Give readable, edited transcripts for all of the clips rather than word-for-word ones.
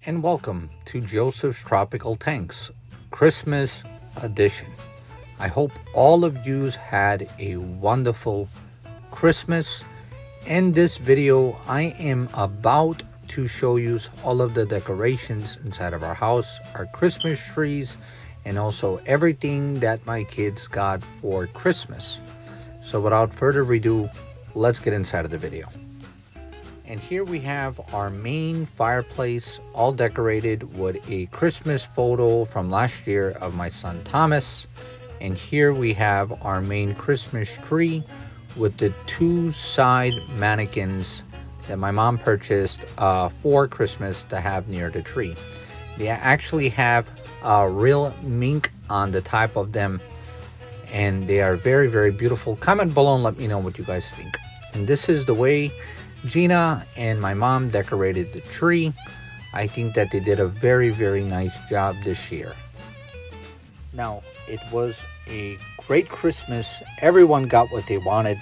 and welcome to Joseph's Tropical Tanks Christmas edition. I hope all of yous had a wonderful Christmas. In this video, I am about to show you all of the decorations inside of our house, our Christmas trees, and also everything that my kids got for Christmas. So without further ado, let's get inside of the video. And here we have our main fireplace all decorated with a Christmas photo from last year of my son Thomas. And here we have our main Christmas tree with the two side mannequins that my mom purchased for Christmas to have near the tree. They actually have real mink on the top of them, and they are very, very beautiful. Comment below and let me know what you guys think. And this is the way Gina and my mom decorated the tree. I think that they did a very, very nice job this year. Now, it was a great Christmas. Everyone got what they wanted.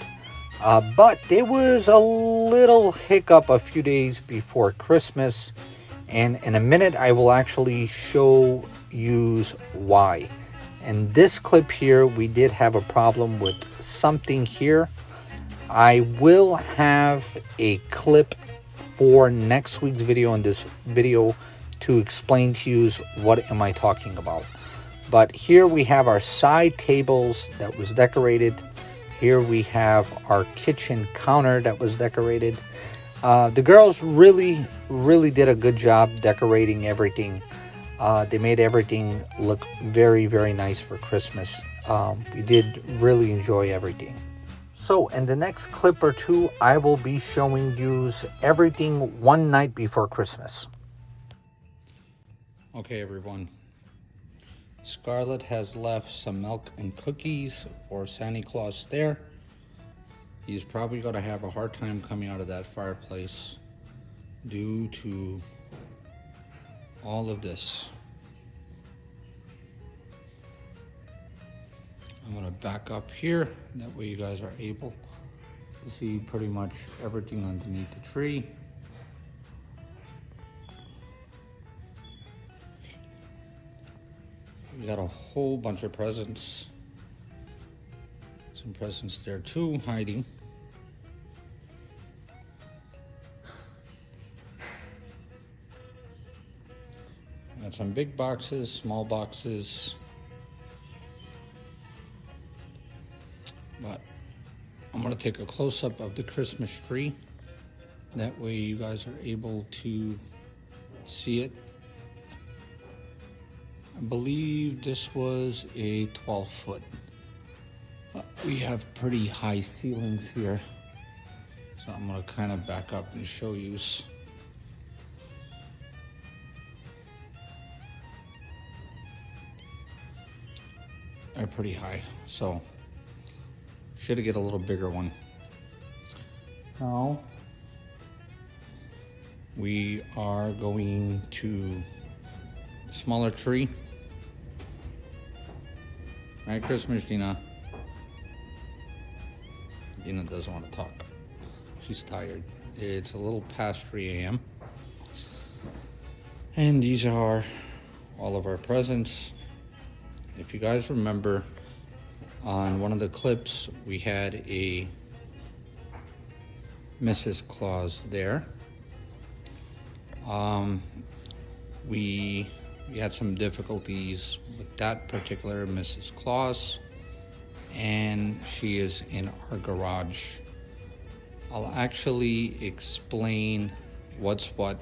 But there was a little hiccup a few days before Christmas. And in a minute, I will actually show you why. In this clip here, we did have a problem with something here. I will have a clip for next week's video in this video to explain to you what am I talking about. But here we have our side tables that was decorated. Here we have our kitchen counter that was decorated. The girls really did a good job decorating everything. They made everything look very, very nice for Christmas. We did really enjoy everything. So in the next clip or two, I will be showing you everything one night before Christmas. Okay, everyone. Scarlett has left some milk and cookies for Santa Claus there. He's probably going to have a hard time coming out of that fireplace due to all of this. I'm going to back up here, that way you guys are able to see pretty much everything underneath the tree. We got a whole bunch of presents. Some presents there too, hiding. Got some big boxes, small boxes. But I'm going to take a close-up of the Christmas tree. That way you guys are able to see it. I believe this was a 12-foot. We have pretty high ceilings here. So I'm going to kind of back up and show you. They're pretty high. So should get a little bigger one. Now we are going to a smaller tree. Merry Christmas, Gina. Gina doesn't want to talk. She's tired. It's a little past 3 a.m. And these are all of our presents. If you guys remember, on one of the clips, we had a Mrs. Claus there. We had some difficulties with that particular Mrs. Claus, and she is in our garage. I'll actually explain what's what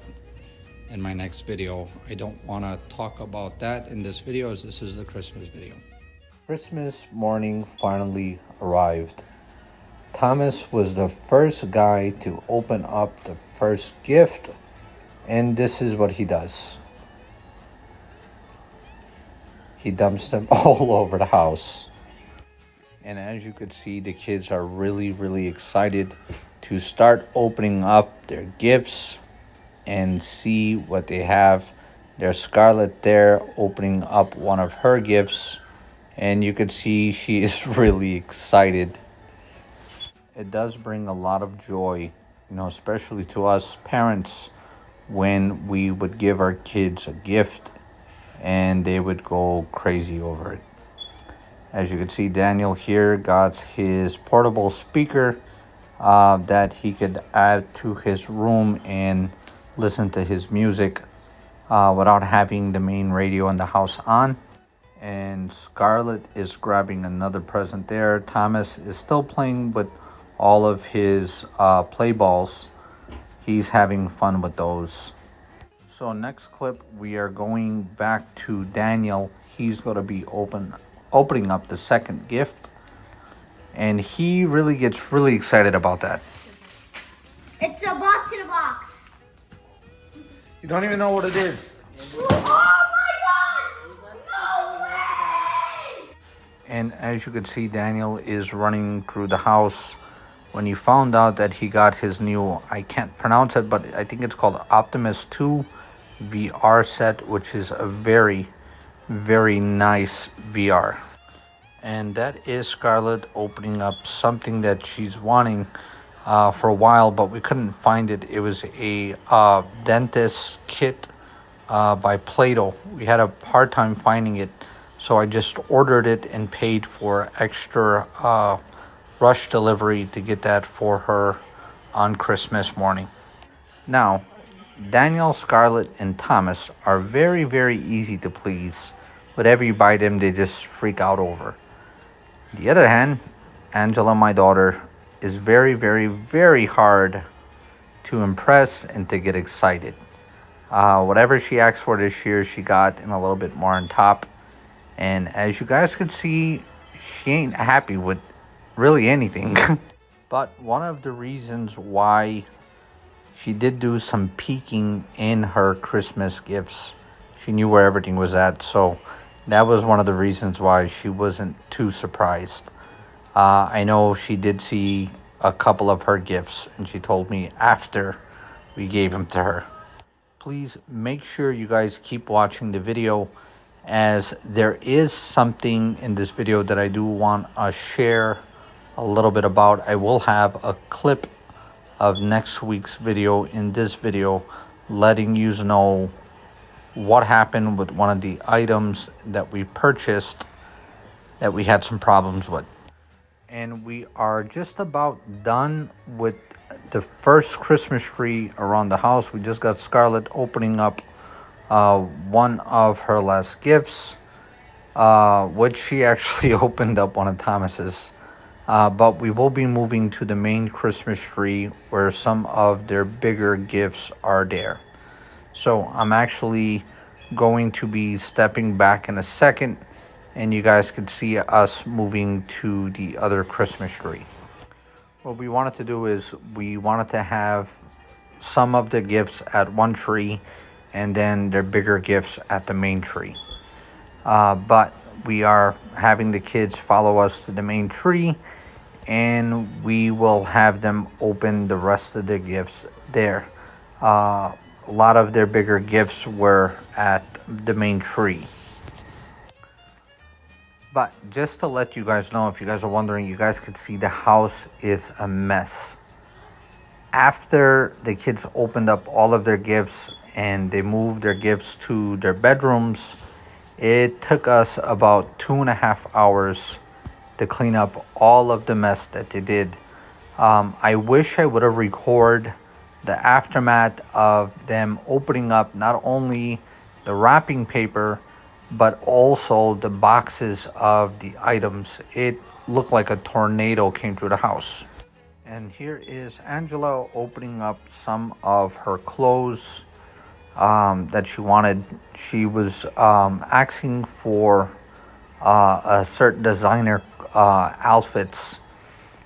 in my next video. I don't want to talk about that in this video, as this is the Christmas video. Christmas morning finally arrived. Thomas was the first guy to open up the first gift, and this is what he does. He dumps them all over the house. And as you could see, the kids are really excited to start opening up their gifts and see what they have. There's Scarlett there opening up one of her gifts, and you could see she is really excited. It does bring a lot of joy, especially to us parents when we would give our kids a gift and they would go crazy over it. As you can see, Daniel here got his portable speaker that he could add to his room and listen to his music without having the main radio in the house on. And Scarlett is grabbing another present there. Thomas is still playing with all of his play balls. He's having fun with those. So next clip, we are going back to Daniel. He's going to be opening up the second gift, and he really gets really excited about that. It's a box in a box. You don't even know what it is. Oh my God! No way! And as you can see, Daniel is running through the house when he found out that he got his new, I can't pronounce it, but I think it's called Optimus 2 VR set, which is a very, very nice VR. And that is Scarlett opening up something that she's wanting for a while, but we couldn't find it. It was a dentist kit by Play-Doh. We had a hard time finding it, so I just ordered it and paid for extra rush delivery to get that for her on Christmas morning. Now, Daniel, Scarlett, and Thomas are very, very easy to please. Whatever you buy them, they just freak out over. On the other hand, Angela, my daughter, is very, very, very hard to impress and to get excited. Whatever she asked for this year, she got and a little bit more on top. And as you guys can see, she ain't happy with really anything. But one of the reasons why she did do some peeking in her Christmas gifts, she knew where everything was at, so that was one of the reasons why she wasn't too surprised. I know she did see a couple of her gifts, and she told me after we gave them to her. Please make sure you guys keep watching the video, as there is something in this video that I do want to share a little bit about. I will have a clip of next week's video in this video, letting you know what happened with one of the items that we purchased that we had some problems with. And we are just about done with the first Christmas tree around the house. We just got Scarlett opening up one of her last gifts, which she actually opened up one of Thomas's. But we will be moving to the main Christmas tree where some of their bigger gifts are there. So I'm actually going to be stepping back in a second, and you guys can see us moving to the other Christmas tree. What we wanted to do is we wanted to have some of the gifts at one tree and then their bigger gifts at the main tree. But we are having the kids follow us to the main tree, and we will have them open the rest of the gifts there. A lot of their bigger gifts were at the main tree. But just to let you guys know, if you guys are wondering, you guys could see the house is a mess. After the kids opened up all of their gifts and they moved their gifts to their bedrooms, it took us about 2.5 hours to clean up all of the mess that they did. I wish I would have recorded the aftermath of them opening up not only the wrapping paper, but also the boxes of the items. It looked like a tornado came through the house. And here is Angela opening up some of her clothes that she wanted. She was asking for a certain designer outfits,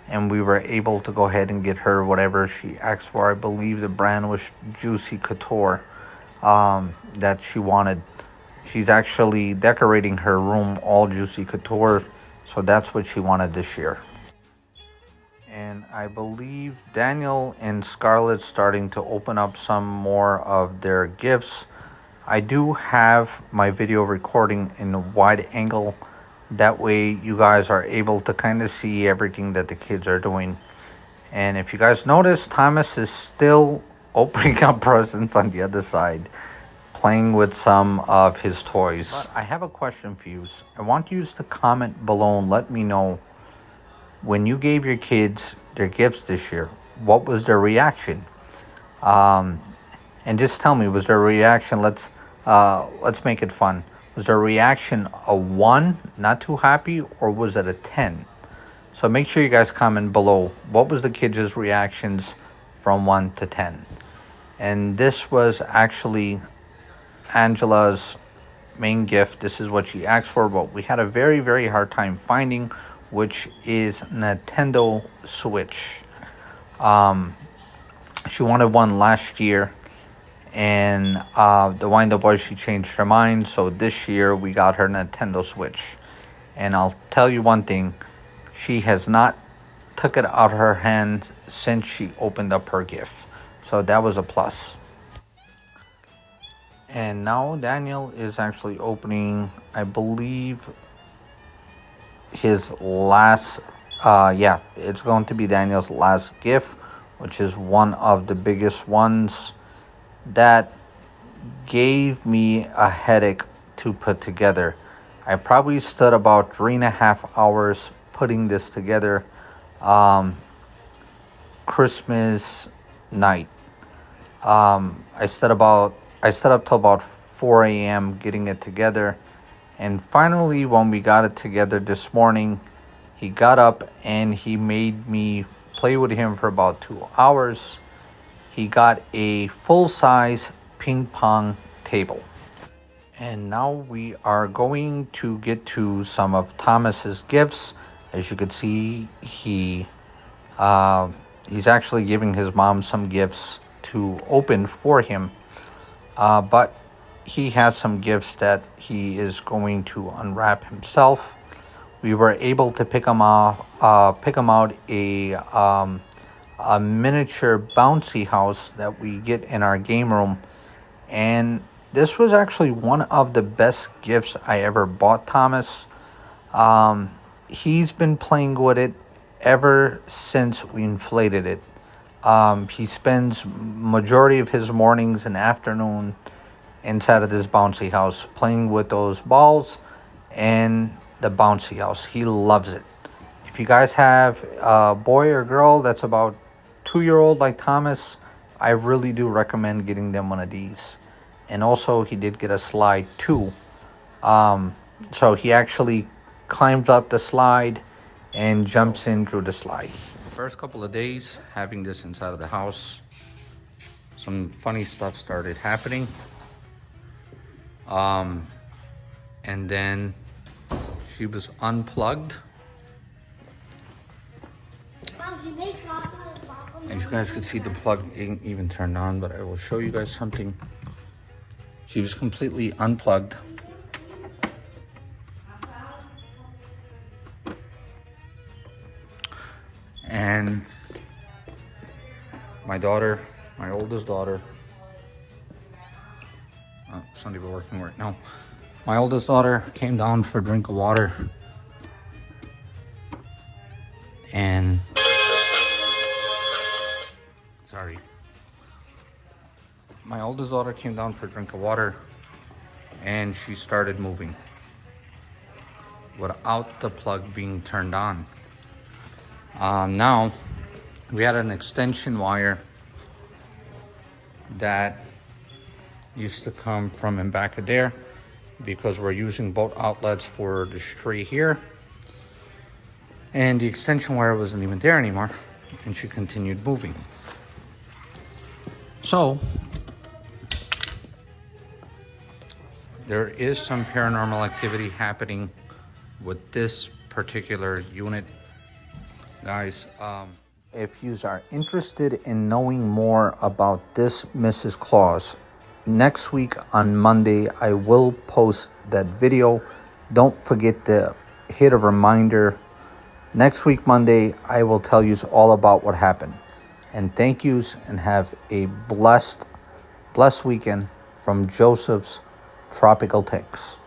and we were able to go ahead and get her whatever she asked for. I believe the brand was Juicy Couture that she wanted. She's actually decorating her room all Juicy Couture, so that's what she wanted this year. And I believe Daniel and Scarlett starting to open up some more of their gifts. I do have my video recording in a wide angle. That way you guys are able to kind of see everything that the kids are doing. And if you guys notice, Thomas is still opening up presents on the other side, playing with some of his toys. But I have a question for you. I want you to comment below and let me know, when you gave your kids their gifts this year, what was their reaction? And just tell me, was their reaction, let's make it fun. Was their reaction a 1, not too happy, or was it a 10? So make sure you guys comment below. What was the kids' reactions from 1 to 10? And this was actually Angela's main gift. This is what she asked for, but we had a very, very hard time finding, which is Nintendo Switch. She wanted one last year, and the wind-up was she changed her mind. So this year we got her Nintendo Switch. And I'll tell you one thing, she has not took it out of her hands since she opened up her gift. So that was a plus. And now Daniel is actually opening, I believe, his last, yeah, it's going to be Daniel's last gift, which is one of the biggest ones that gave me a headache to put together. I probably stood about 3.5 hours putting this together. Christmas night. I stood up till about 4 a.m. getting it together. And finally, when we got it together this morning, he got up and he made me play with him for about 2 hours. He got a full-size ping pong table. And now we are going to get to some of Thomas's gifts. As you can see, he's actually giving his mom some gifts to open for him. But he has some gifts that he is going to unwrap himself. We were able to pick him out a miniature bouncy house that we get in our game room, and this was actually one of the best gifts I ever bought Thomas. He's been playing with it ever since we inflated it. He spends majority of his mornings and afternoon inside of this bouncy house playing with those balls and the bouncy house. He loves it. If you guys have a boy or girl that's about 2-year-old like Thomas, I really do recommend getting them one of these. And also he did get a slide too. So he actually climbs up the slide and jumps in through the slide. First couple of days having this inside of the house, some funny stuff started happening. And then she was unplugged. As you guys can see, the plug ain't even turned on, but I will show you guys something. She was completely unplugged. And my daughter, my oldest daughter, it's not even working right now. My oldest daughter came down for a drink of water, and sorry. My oldest daughter came down for a drink of water, and she started moving without the plug being turned on. Now, we had an extension wire that used to come from in back of there, because we're using both outlets for the tree here. And the extension wire wasn't even there anymore, and she continued moving. So, there is some paranormal activity happening with this particular unit. Guys, if you are interested in knowing more about this Mrs. Claus, next week on Monday, I will post that video. Don't forget to hit a reminder. Next week, Monday, I will tell you all about what happened. And thank yous, and have a blessed weekend from Joseph's Tropical Tanks.